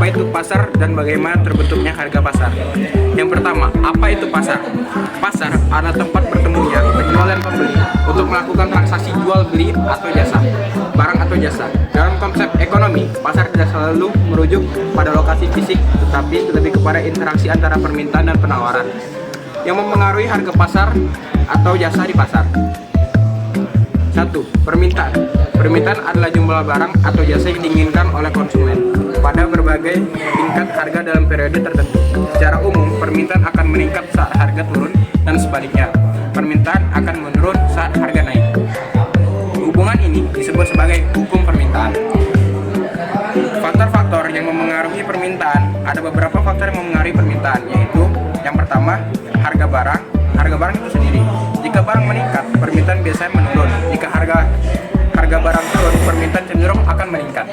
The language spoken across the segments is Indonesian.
Apa itu pasar dan bagaimana terbentuknya harga pasar? Yang pertama, apa itu pasar? Pasar adalah tempat bertemunya penjual dan pembeli untuk melakukan transaksi jual beli atau jasa, barang atau jasa. Dalam konsep ekonomi, pasar tidak selalu merujuk pada lokasi fisik, tetapi lebih kepada interaksi antara permintaan dan penawaran yang memengaruhi harga pasar atau jasa di pasar. 1. Permintaan. Permintaan adalah jumlah barang atau jasa yang diinginkan oleh konsumen pada berbagai tingkat harga dalam periode tertentu. Secara umum, permintaan akan meningkat saat harga turun dan sebaliknya. Permintaan akan menurun saat harga naik. Hubungan ini disebut sebagai hukum permintaan. Faktor-faktor yang memengaruhi permintaan, ada beberapa faktor yang memengaruhi permintaan, yaitu yang pertama, harga barang. Harga barang itu sendiri. Jika barang meningkat, permintaan biasanya menurun. Jika harga barang turun, permintaan cenderung akan meningkat.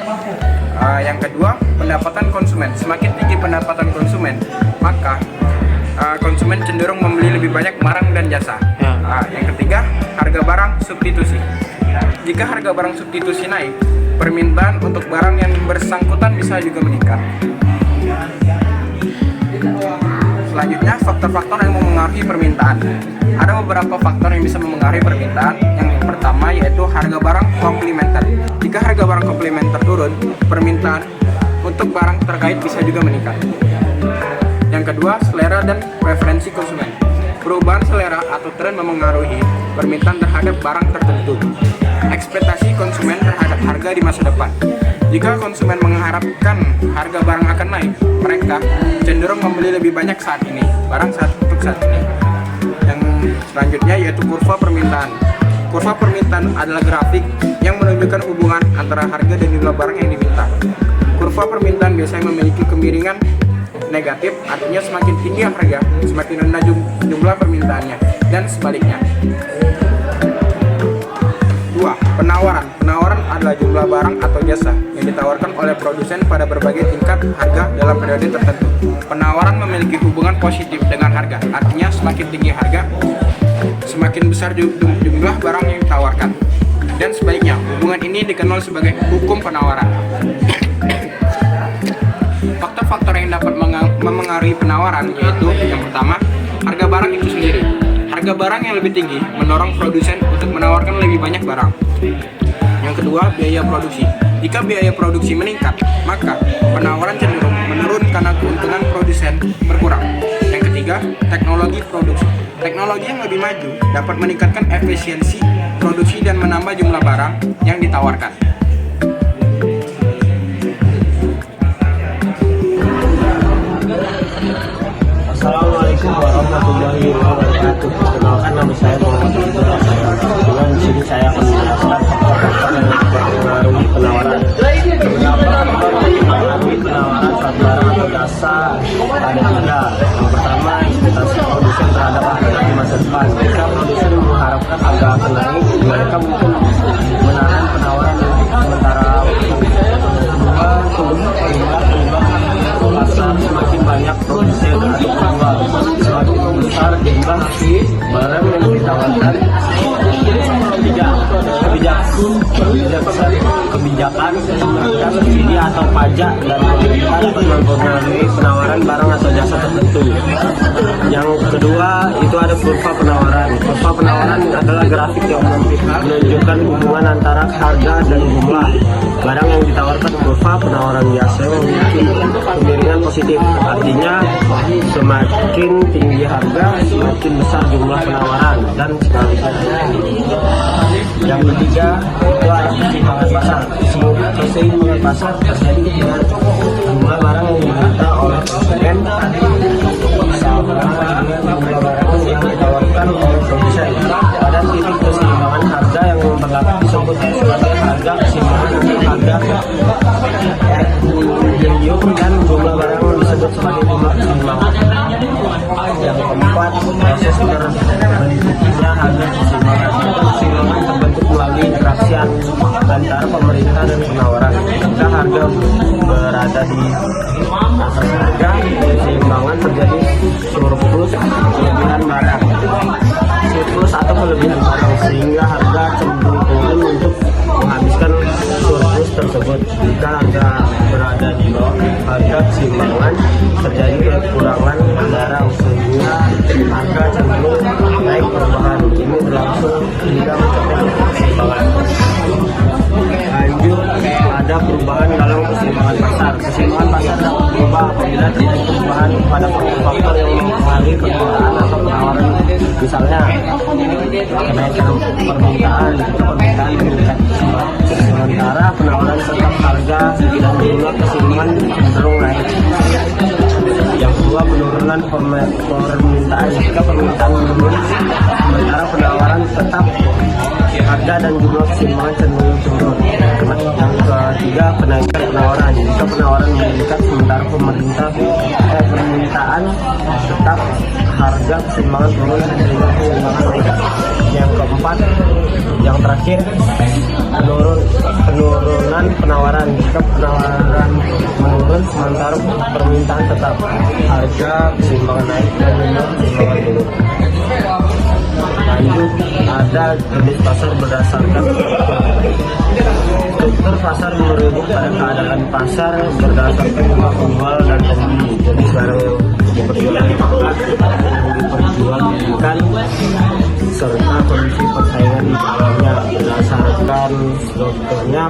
Yang kedua, pendapatan konsumen. Semakin tinggi pendapatan konsumen, maka konsumen cenderung membeli lebih banyak barang dan jasa. Yang ketiga, harga barang substitusi. Jika harga barang substitusi naik, permintaan untuk barang yang bersangkutan bisa juga meningkat. Selanjutnya, faktor-faktor yang memengaruhi permintaan. Ada beberapa faktor yang bisa memengaruhi permintaan. Yang pertama yaitu harga barang komplementer. Jika harga barang komplementer turun, permintaan untuk barang terkait bisa juga meningkat. Yang kedua, selera dan preferensi konsumen. Perubahan selera atau tren memengaruhi permintaan terhadap barang tertentu. Ekspektasi konsumen terhadap harga di masa depan. Jika konsumen mengharapkan harga barang akan naik, mereka cenderung membeli lebih banyak saat ini, untuk saat ini. Yang selanjutnya yaitu kurva permintaan. Kurva permintaan adalah grafik yang menunjukkan hubungan antara harga dan jumlah barang yang diminta. Kurva permintaan biasanya memiliki kemiringan negatif, artinya semakin tinggi harga, semakin rendah jumlah permintaannya, dan sebaliknya. 2. Penawaran. Penawaran adalah jumlah barang atau jasa yang ditawarkan oleh produsen pada berbagai tingkat harga dalam periode tertentu. Penawaran memiliki hubungan positif dengan harga, artinya semakin tinggi harga, semakin besar jumlah barang yang ditawarkan. Dan sebaliknya, hubungan ini dikenal sebagai hukum penawaran. Faktor-faktor yang dapat memengaruhi penawaran yaitu yang pertama, harga barang itu sendiri. Harga barang yang lebih tinggi mendorong produsen untuk menawarkan lebih banyak barang. Yang kedua, biaya produksi. Jika biaya produksi meningkat, maka penawaran cenderung menurun karena keuntungan produsen berkurang. Yang ketiga, teknologi produksi. Teknologi yang lebih maju dapat meningkatkan efisiensi produksi dan menambah jumlah barang yang ditawarkan. Assalamualaikum warahmatullahi wabarakatuh. Perkenalkan, nama saya Muhammad Ridho. Dengan di sini saya akan menjelaskan faktor-faktor yang mempengaruhi penawaran. Beberapa faktor yang mempengaruhi penawaran suatu barang atau jasa ada tiga. Yang pertama, ekspektasi produsen terhadap harga di masa depan. Jika produsen mengharapkan harga akan naik, mereka mungkin menahan penawaran sementara waktu. Pasar semakin banyak produsen atau penjual, semakin besar jumlah barang yang ditawarkan. Ketiga, kebijakan semacam subsidi atau pajak dan pemerintah dapat mempengaruhi penawaran barang atau jasa tertentu. Yang kedua itu ada kurva penawaran. Kurva penawaran adalah grafik yang menunjukkan hubungan antara harga dan jumlah barang yang ditawarkan. Kurva penawaran biasa memiliki kemiringan positif, artinya semakin tinggi harga semakin besar jumlah penawaran, dan sebaliknya. Yang ketiga itu ada keseimbangan pasar. Keseimbangan pasar terjadi dengan jumlah barang yang diminta oleh konsumen sama dengan jumlah barang yang ditawarkan oleh produsen. Pada titik keseimbangan harga yang berlaku disebut sebagai harga keseimbangan atau harga equilibrium, dan jumlah barang disebut sebagai jumlah keseimbangan. Yang keempat, proses terbentuknya harga keseimbangan. Keseimbangan terbentuk melalui interaksi antara pemerintah dan penawaran. Jika harga berada di atas harga, keseimbangan terjadi surplus kelebihan barang. Surplus atau kelebihan barang, sehingga harga cenderung turun untuk menghabiskan surplus tersebut. Jika harga berada di bawah harga Ketiga, keseimbangan, terjadi kekurangan barang sehingga harga cenderung naik perubahan. Ini berlangsung hingga mencapai keseimbangan. Lanjut, ada perubahan dalam keseimbangan pasar. Keseimbangan pasar dapat berubah apabila terjadi perubahan pada faktor yang mempengaruhi permintaan atau penawaran. Misalnya, kenaikan permintaan meningkat, sementara penawaran tetap, harga dan jumlah keseimbangan cenderung naik. Yang kedua, penurunan permintaan. Jika permintaan menurun, sementara penawaran tetap, harga dan jumlah keseimbangan cenderung turun. Yang ketiga, kenaikan penawaran. Jika penawaran meningkat sementara permintaan tetap, harga keseimbangan turun sehingga keseimbangan naik. Yang keempat, yang terakhir, penurunan penawaran. Jika penawaran menurun sementara permintaan tetap, harga keseimbangan naik dan jumlah keseimbangan turun. Lanjut, ada jenis pasar berdasarkan struktur pasar merujuk pada keadaan pasar berdasarkan jumlah penjual dan pembeli. Jadi barang yang diperjualbelikan serta kondisi persaingan di dalamnya berdasarkan strukturnya